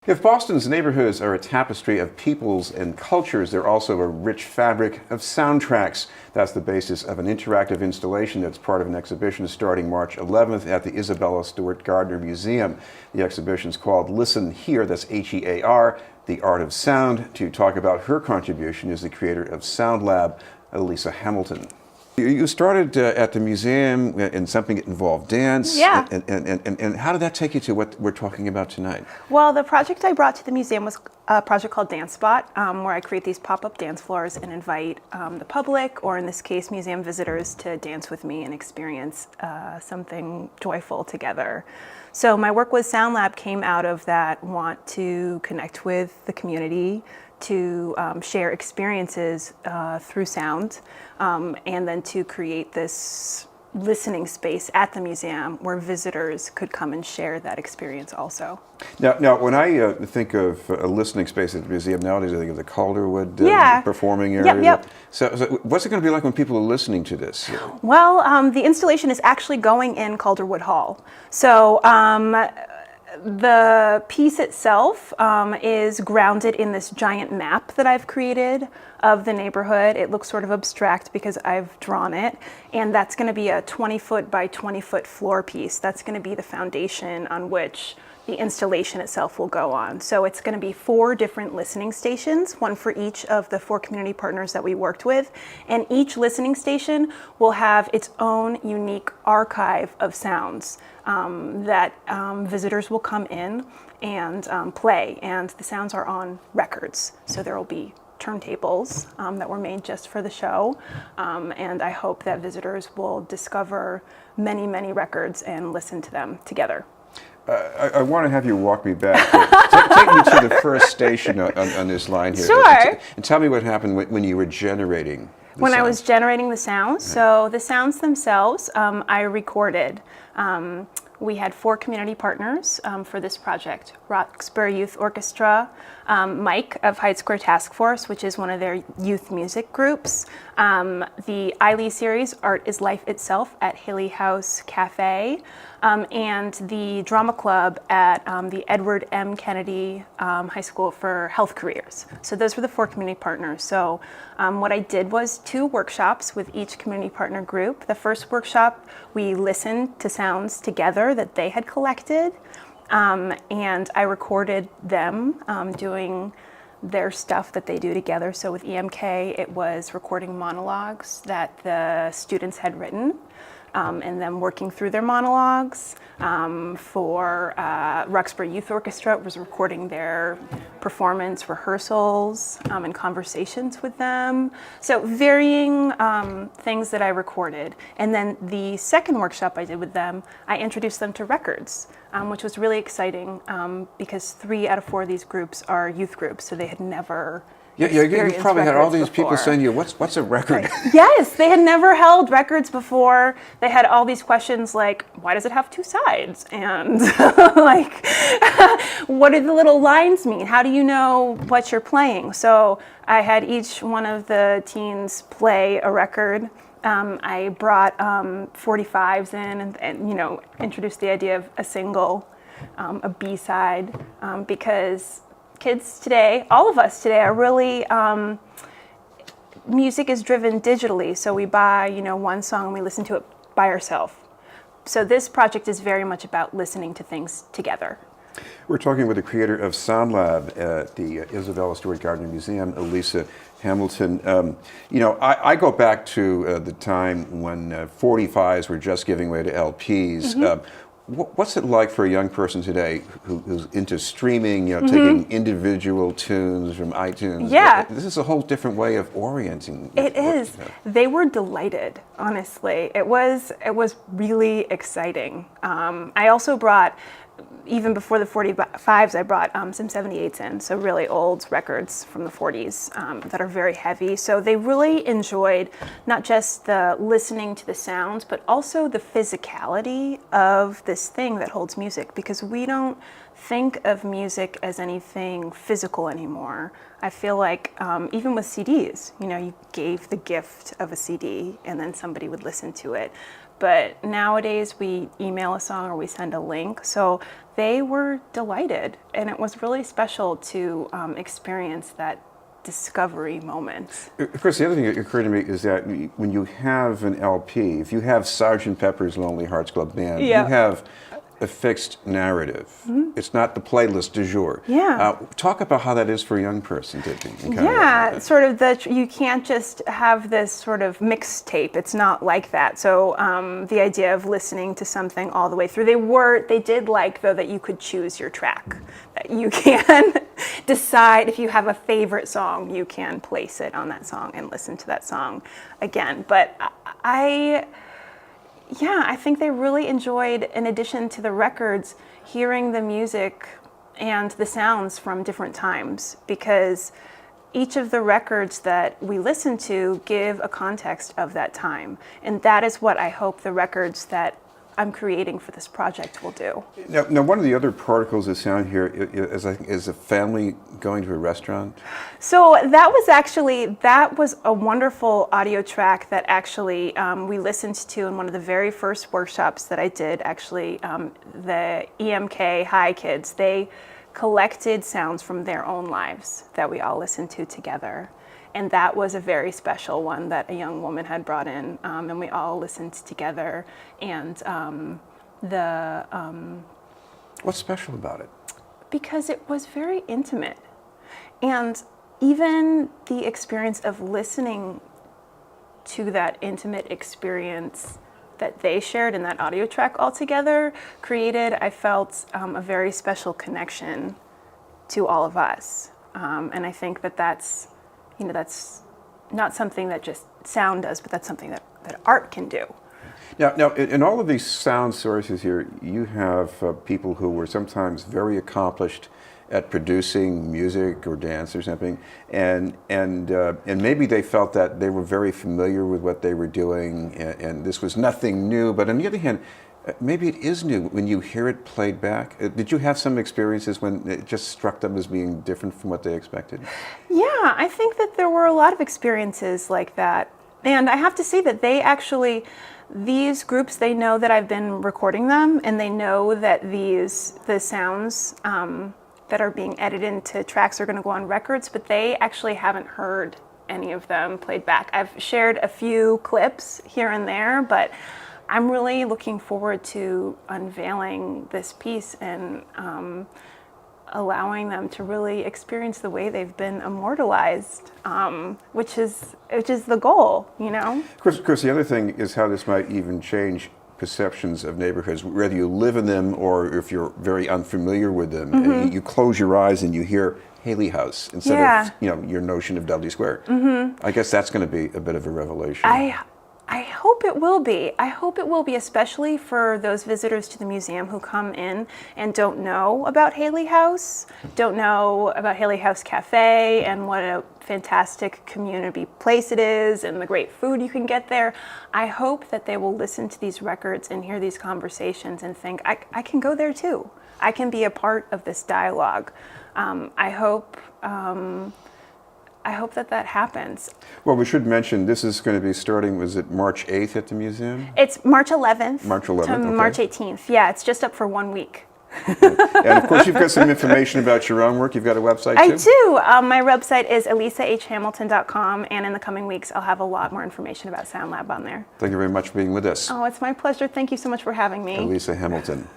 If Boston's neighborhoods are a tapestry of peoples and cultures, they're also a rich fabric of soundtracks. That's the basis of an interactive installation that's part of an exhibition starting March 11th at the Isabella Stewart Gardner Museum. The exhibition's called Listen Here, that's H-E-A-R, The Art of Sound. To talk about her contribution is the creator of Sound Lab, Elisa Hamilton. You started at the museum in something that involved dance. Yeah. And how did that take you to what we're talking about tonight? Well, the project I brought to the museum was a project called Dance Spot, where I create these pop-up dance floors and invite the public, or in this case, museum visitors, to dance with me and experience something joyful together. So my work with Sound Lab came out of that want to connect with the community, to share experiences through sound, and then to create this listening space at the museum where visitors could come and share that experience also. Now when I think of a listening space at the museum nowadays, I think of the Calderwood performing area. Yep. So what's it going to be like when people are listening to this? Well, the installation is actually going in Calderwood Hall. So the piece itself is grounded in this giant map that I've created of the neighborhood. It looks sort of abstract because I've drawn it, and that's going to be a 20-foot by 20-foot floor piece. That's going to be the foundation on which the installation itself will go on. So it's going to be 4 different listening stations, one for each of the 4 community partners that we worked with, and each listening station will have its own unique archive of sounds that visitors will come in and play, and the sounds are on records. So there will be turntables that were made just for the show, and I hope that visitors will discover many, many records and listen to them together. I want to have you walk me back. Take me to the first station on this line here. Sure. And tell me what happened when you were generating the When sounds. I was generating the sounds, so the sounds themselves, I recorded. We had 4 community partners for this project: Roxbury Youth Orchestra, Mike of Hyde Square Task Force, which is one of their youth music groups, the Eiley series, Art is Life Itself at Haley House Cafe, and the drama club at the Edward M. Kennedy High School for Health Careers. So those were the 4 community partners. So what I did was 2 workshops with each community partner group. The first workshop, we listened to sounds together that they had collected, and I recorded them doing their stuff that they do together. So with EMK, it was recording monologues that the students had written, and then working through their monologues. For Roxbury Youth Orchestra, it was recording their performance rehearsals and conversations with them. So varying things that I recorded. And then the second workshop I did with them, I introduced them to records, which was really exciting because 3 out of 4 of these groups are youth groups, so they had never you probably had all these before. people saying to you, what's a record? Right. Yes, they had never held records before. They had all these questions like, why does it have 2 sides? And like, what do the little lines mean? How do you know what you're playing? So I had each one of the teens play a record. I brought 45s in and introduced the idea of a single, a B-side, because kids today, all of us today, are really, music is driven digitally. So we buy, one song and we listen to it by ourselves. So this project is very much about listening to things together. We're talking with the creator of Sound Lab at the Isabella Stewart Gardner Museum, Elisa Hamilton. I go back to the time when 45s were just giving way to LPs. Mm-hmm. What's it like for a young person today who's into streaming, taking individual tunes from iTunes? Yeah. This is a whole different way of orienting. It is. They were delighted, honestly. It was really exciting. I also brought, even before the 45s, I brought some 78s in, so really old records from the 40s that are very heavy. So they really enjoyed not just the listening to the sounds, but also the physicality of this thing that holds music, because we don't think of music as anything physical anymore. I feel like even with CDs, you gave the gift of a CD and then somebody would listen to it. but nowadays we email a song or we send a link. So they were delighted, and it was really special to experience that discovery moment. Chris, the other thing that occurred to me is that when you have an LP, if you have Sgt. Pepper's Lonely Hearts Club Band, Yeah. you have a fixed narrative. It's not the playlist du jour. Yeah. Talk about how that is for a young person to encounter Yeah, that. sort of you can't just have this sort of mixtape. It's not like that. So the idea of listening to something all the way through, they did like though that you could choose your track, that you can decide if you have a favorite song, you can place it on that song and listen to that song again. But I think they really enjoyed, in addition to the records, hearing the music and the sounds from different times, because each of the records that we listen to give a context of that time. And that is what I hope the records that I'm creating for this project will do. Now, one of the other particles of sound here is a family going to a restaurant. So that was a wonderful audio track that actually we listened to in one of the very first workshops that I did. Actually, the EMK High kids, they collected sounds from their own lives that we all listened to together. And that was a very special one that a young woman had brought in, and we all listened together. And What's special about it? because it was very intimate. And even the experience of listening to that intimate experience that they shared in that audio track all together created, I felt, a very special connection to all of us. And I think that's not something that just sound does, but that's something that art can do. Now, in all of these sound sources here, you have people who were sometimes very accomplished at producing music or dance or something, and maybe they felt that they were very familiar with what they were doing, and this was nothing new. But on the other hand, maybe it is new when you hear it played back. Did you have some experiences when it just struck them as being different from what they expected? Yeah, I think that there were a lot of experiences like that. And I have to say that these groups, they know that I've been recording them, and they know that the sounds that are being edited into tracks are going to go on records, but they actually haven't heard any of them played back. I've shared a few clips here and there, but I'm really looking forward to unveiling this piece and allowing them to really experience the way they've been immortalized, which is the goal, you know? Chris, the other thing is how this might even change perceptions of neighborhoods, whether you live in them or if you're very unfamiliar with them. And you close your eyes and you hear Haley House instead of your notion of Dudley Square. I guess that's going to be a bit of a revelation. I hope it will be. I hope it will be, especially for those visitors to the museum who come in and don't know about Haley House, don't know about Haley House Cafe and what a fantastic community place it is and the great food you can get there. I hope that they will listen to these records and hear these conversations and think, I can go there too. I can be a part of this dialogue. I hope that happens. Well, we should mention this is going to be starting, was it March 8th at the museum? It's March 11th, March 11th, to okay. March 18th. Yeah, it's just up for 1 week. And of course, you've got some information about your own work. You've got a website too? I do. My website is elisahhamilton.com, and in the coming weeks, I'll have a lot more information about Sound Lab on there. Thank you very much for being with us. Oh, it's my pleasure. Thank you so much for having me. Elisa Hamilton.